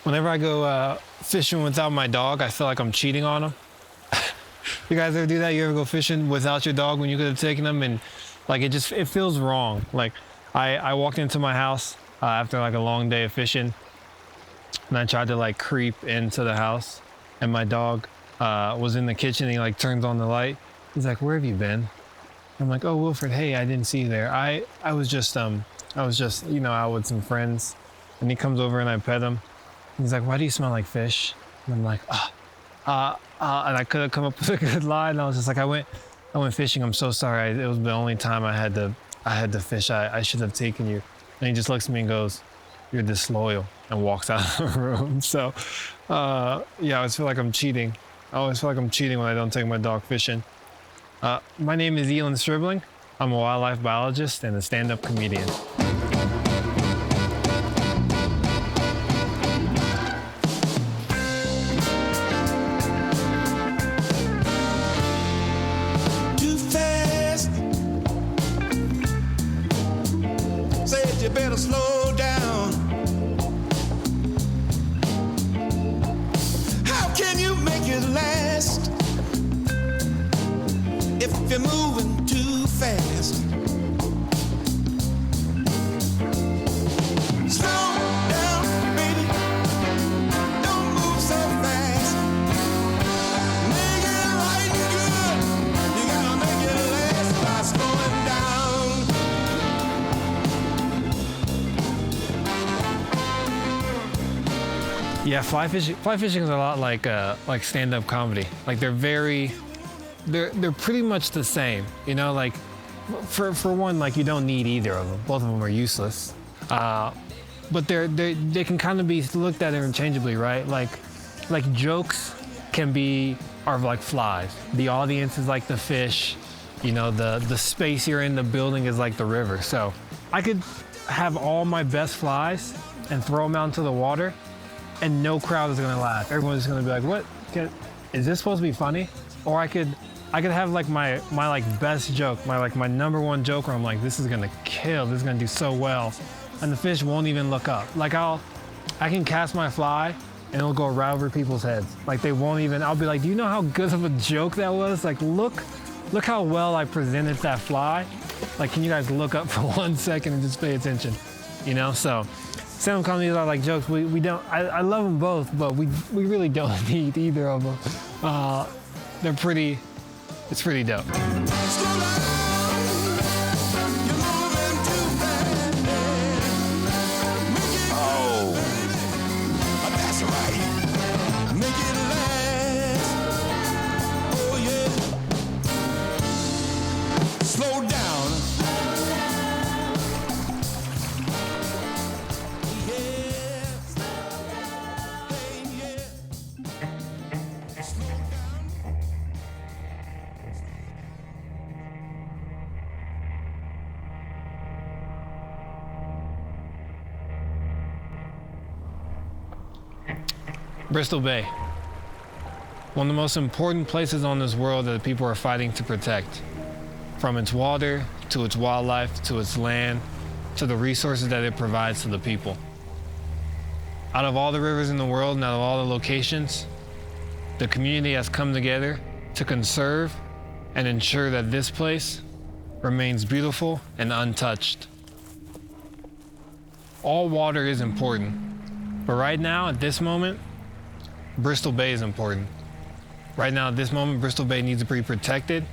Whenever I go fishing without my dog, I feel like I'm cheating on him. You guys ever do that? You ever go fishing without your dog when you could have taken him, and like it feels wrong. Like I walked into my house after like a long day of fishing, and I tried to like creep into the house, and my dog was in the kitchen. He like turns on the light. He's like, "Where have you been?" I'm like, "Oh, Wilfred, hey, I didn't see you there. I was just out with some friends." And he comes over and I pet him. He's like, "Why do you smell like fish?" And I'm like, and I could have come up with a good line. I was just like, I went fishing. I'm so sorry. It was the only time I had to fish. I should have taken you. And he just looks at me and goes, "You're disloyal," and walks out of the room. So, I always feel like I'm cheating. I always feel like I'm cheating when I don't take my dog fishing. My name is Eeland Stribling. I'm a wildlife biologist and a stand-up comedian. You better slow down. How can you make it last if you're moving too fast? Slow down, baby. Don't move so fast. Make it right and good. You gotta make it last by slowing down. Yeah, fly fishing is a lot like stand-up comedy. Like they're pretty much the same. You know, like for one, like you don't need either of them. Both of them are useless. But they can kind of be looked at interchangeably, right? Like jokes are like flies. The audience is like the fish. You know, the space you're in, the building is like the river. So I could have all my best flies and throw them out into the water, and no crowd is gonna laugh. Everyone's gonna be like, "What? Is this supposed to be funny?" Or I could have like my like best joke, my number one joke where I'm like, "This is gonna kill. This is gonna do so well," and the fish won't even look up. Like I can cast my fly and it'll go right over people's heads. Like they won't even. I'll be like, "Do you know how good of a joke that was? Like look how well I presented that fly. Like can you guys look up for 1 second and just pay attention?" You know, so. Stand-up comedies are like jokes. We don't. I love them both, but we really don't need either of them. It's pretty dope. Oh, that's right. Make it last. Oh yeah. Slow down. Bristol Bay. One of the most important places on this world that people are fighting to protect. From its water, to its wildlife, to its land, to the resources that it provides to the people. Out of all the rivers in the world and out of all the locations, the community has come together to conserve and ensure that this place remains beautiful and untouched. All water is important, but right now, at this moment, Bristol Bay is important. Right now, at this moment, Bristol Bay needs to be protected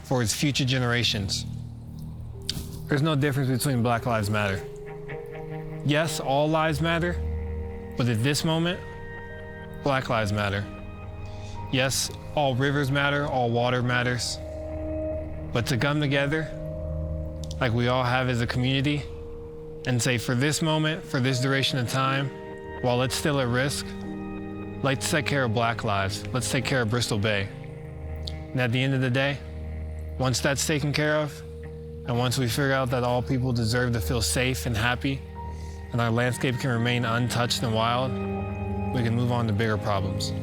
for its future generations. There's no difference between Black Lives Matter. Yes, all lives matter, but at this moment, Black Lives Matter. Yes, all rivers matter, all water matters, but to come together, like we all have as a community, and say for this moment, for this duration of time, while it's still at risk, let's take care of Black lives. Let's take care of Bristol Bay. And at the end of the day, once that's taken care of, and once we figure out that all people deserve to feel safe and happy, and our landscape can remain untouched and wild, we can move on to bigger problems.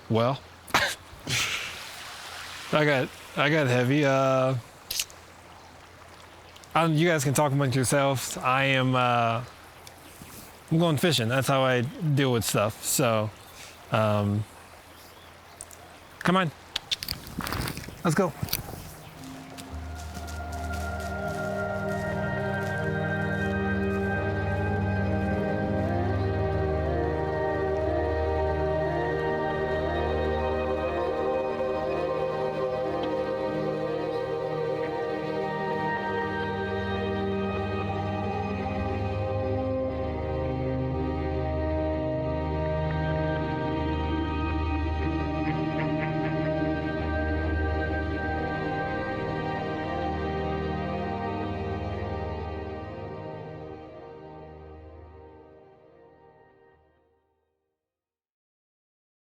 Well, I got heavy. You guys can talk amongst yourselves. I'm going fishing. That's how I deal with stuff. So, come on, let's go.